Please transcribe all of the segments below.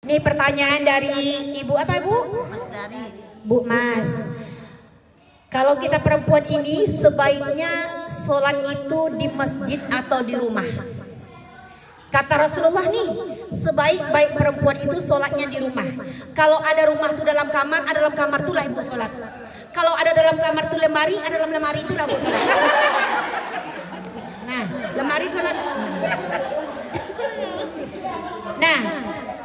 Ini pertanyaan dari Ibu apa Bu? Mas dari Bu Mas. Kalau kita perempuan ini sebaiknya sholat itu di masjid atau di rumah? Kata Rasulullah nih, sebaik-baik perempuan itu sholatnya di rumah. Kalau ada rumah tuh dalam kamar, ada dalam kamar itulah ibu sholat. Kalau ada dalam kamar tuh lemari, ada dalam lemari itulah ibu sholat. Nah, lemari sholat. Nah,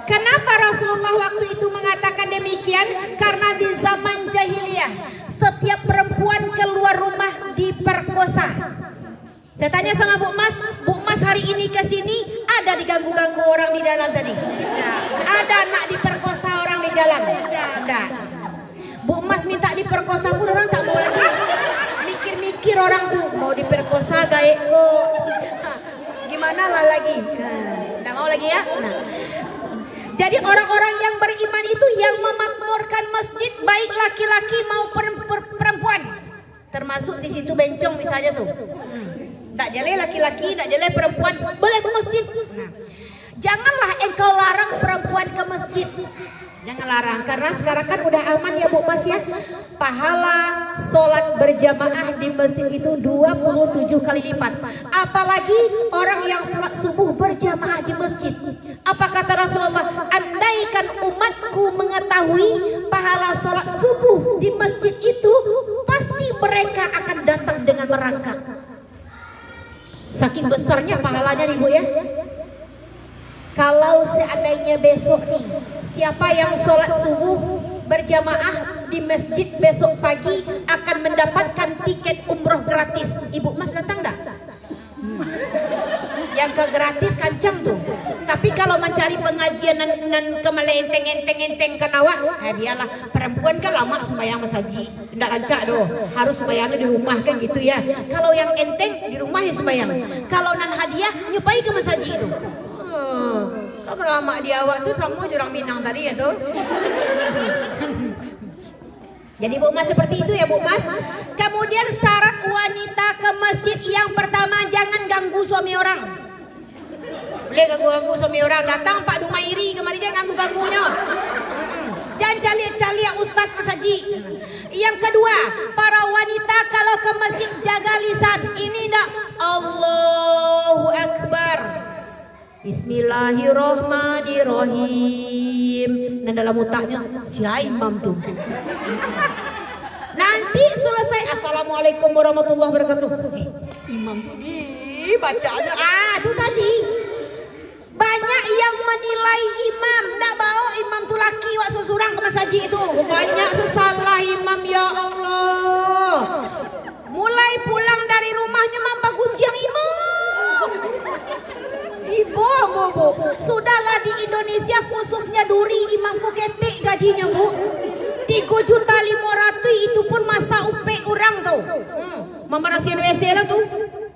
kenapa Rasulullah waktu itu mengatakan demikian? Karena di zaman jahiliyah setiap perempuan keluar rumah diperkosa. Saya tanya sama Bu Mas hari ini ke sini ada diganggu-ganggu orang di jalan tadi? Ada nak diperkosa orang di jalan? Enggak. Bu Mas minta diperkosa pun orang tak mau lagi. Mikir-mikir orang tuh mau diperkosa gaek kok. Gimana lah lagi? Enggak mau lagi ya? Nah. Jadi orang-orang yang beriman itu yang memakmurkan masjid baik laki-laki maupun perempuan. Termasuk di situ bencong misalnya tuh. Tak jale laki-laki, tak jale perempuan boleh ke masjid. Nah, janganlah engkau larang perempuan ke masjid. Jangan larang karena sekarang kan udah aman ya Bu Mas ya. Pahala sholat berjamaah di masjid itu 27 kali lipat. Apalagi orang yang sholat subuh berjamaah di masjid. Apa kata Rasulullah? Andaikan umatku mengetahui pahala sholat subuh di masjid itu, pasti mereka akan datang dengan merangkak. Saking besarnya pahalanya nih Bu ya. Kalau seandainya besok nih, siapa yang sholat subuh berjamaah di masjid besok pagi akan mendapatkan tiket umroh gratis. Ibu Mas datang enggak? Yang ke gratis kancang tuh. Tapi kalau mencari pengajian nan kemale enteng kenawa, biarlah perempuan kan lama sembahyang masaji, ndak rancak doh. Harus sembahyangnya di rumah kan gitu ya. Kalau yang enteng di rumah ya sembahyang. Kalau nan hadiah nyupai ke masaji itu. Kalau lama di awak tuh sama orang Minang tadi ya tuh. Jadi Bu Mas seperti itu ya Bu Mas. Kemudian syarat wanita ke masjid yang pertama jangan ganggu suami orang. Boleh ganggu suami orang. Datang Pak Dumairi kemari jangan ganggu-ganggunya. Jangan cali-cali Ustaz masaji. Yang kedua, para wanita kalau ke masjid jaga lisan. Ini ndak Allahu Akbar, Bismillahirrahmanirrahim. Nah dalam otaknya si imam tuh. Nanti selesai Assalamualaikum warahmatullahi wabarakatuh. Imam tuh bacaannya tuh tadi. Banyak yang menilai imam ndak bawa imam tuh laki wak sesurang ke masaji itu. Banyak sesalah imam ya Allah. Mulai pulang dari rumahnya mampa gunciang imam. Ibu, sudahlah di Indonesia khususnya Duri imamku ketik gajinya Bu 3.500.000 itu pun masa upe orang tuh. Memarasin WC lah tuh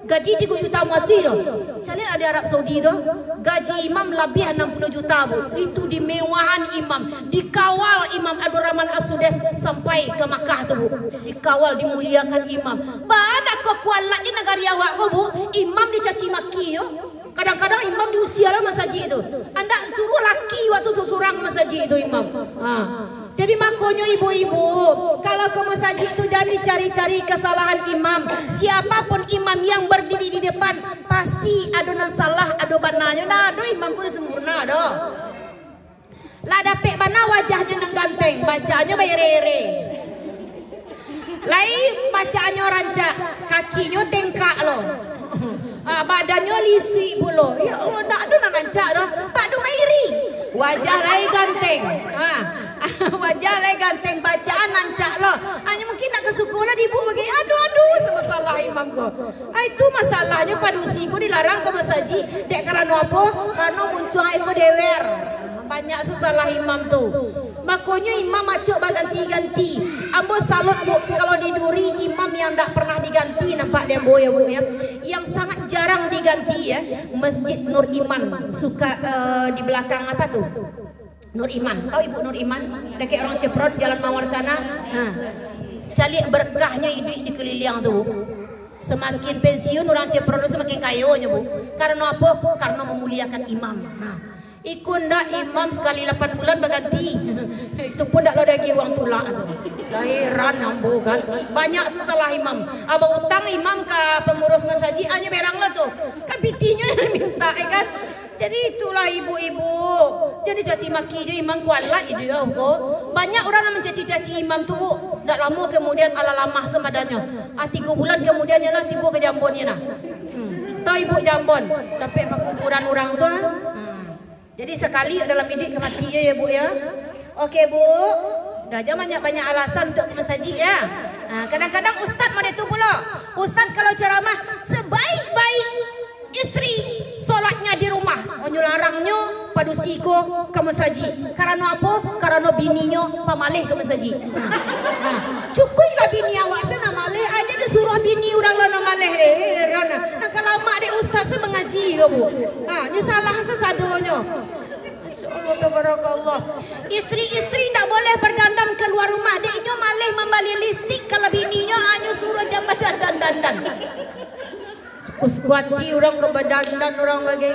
gaji 3 juta mati loh. Cari ada Arab Saudi tuh gaji imam lebih 60 juta Bu. Itu di mewahan imam, dikawal Imam Abdurrahman As-Sudais sampai ke Makkah tuh Bu. Dikawal dimuliakan imam. Badak kok kualatnya negara awak kok Bu. Imam dicaci maki yo. Kadang-kadang imam diusia lah masaji itu. Anda suruh laki waktu susurang masaji itu imam. Jadi makanya ibu-ibu kalau ke masaji itu jangan dicari-cari kesalahan imam. Siapapun imam yang berdiri di depan pasti adonan salah ado bananya. Nah, do imam pun sempurna do. Lah dapet bana wajahnya nang ganteng, bacaannya bayere-ere. Lai bacaannya rancak, kakinya tengkak loh. Badannya lisui bulu. Ya Allah, tak ada nak rancak dah. Pak Dumairi, wajah lai ganteng. Wajah lai ganteng, bacaan rancak loh. Hanya mungkin nak ke sekolah dibu bagi. Aduh, masalah imam ko. Itu masalahnya padusi ko dilarang ke masaji. Dek karena apa? Karena muncul ibu dewer. Banyak sesalah imam tuh. Makanya imam macok ganti-ganti. Ambo salut Bu kalau di Duri imam yang tak pernah diganti nampak dembo ya Bu ya. Yang sangat jarang diganti ya. Masjid Nur Iman suka di belakang apa tuh? Nur Iman. Tahu Ibu Nur Iman? Ada kayak orang Ceprot jalan Mawar sana. Cari berkahnya hidup di keliling tuh Bu. Semakin pensiun orang Ceprot semakin kayanya Bu. Karena apa? Karena memuliakan imam. Ikut ndak imam sekali 8 bulan berganti. Itu pun ndak lagi uang tulak tu. Lahiran nambu kan. Banyak sesalah imam. Abang utang imam ke pengurus masjid hanya berang lah tu. Kan pitinya minta kan. Jadi itulah ibu-ibu. Jadi caci maki je imam kualat dia ko. Banyak orang yang mencaci-caci imam tu bu. Ndak lama kemudian ala lamah semadanya. 3 bulan kemudian lah tiba ke Jambonnya nah. Tahu ibu Jambon, tapi perkumpulan orang tu. Jadi sekali dalam hidup kemati ya bu ya. Okey bu. Dah jangan banyak-banyak alasan untuk ke masjid ya. Kadang-kadang ustaz mau itu pula. Ustaz kalau ceramah sebaik-baik isteri solatnya di rumah. Onyo larangnya padusiko ke masjid. Karena apa? Karena bininya pamalih ke masjid. Cukuplah bini awak sana malih aja disuruh bini orang lana malih heran. Nah kalau mak dek ustaz mengaji ke bu. Ini salah sesadonya. Masyaallah tabarakallah. Isteri-isteri tak boleh berdandan keluar rumah. Deknya malih membeli lipstik kalau bininya hanya suruh jambat dandan. Uskuati orang ke berdandan orang bagi.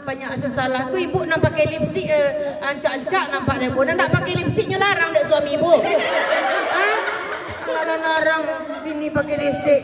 Banyak sesalah. Tu ibu nak pakai lipstik ancak-ancak nampak dia. Nak tak pakai lipstiknya larang dek suami ibu. Larang bini pakai lipstik.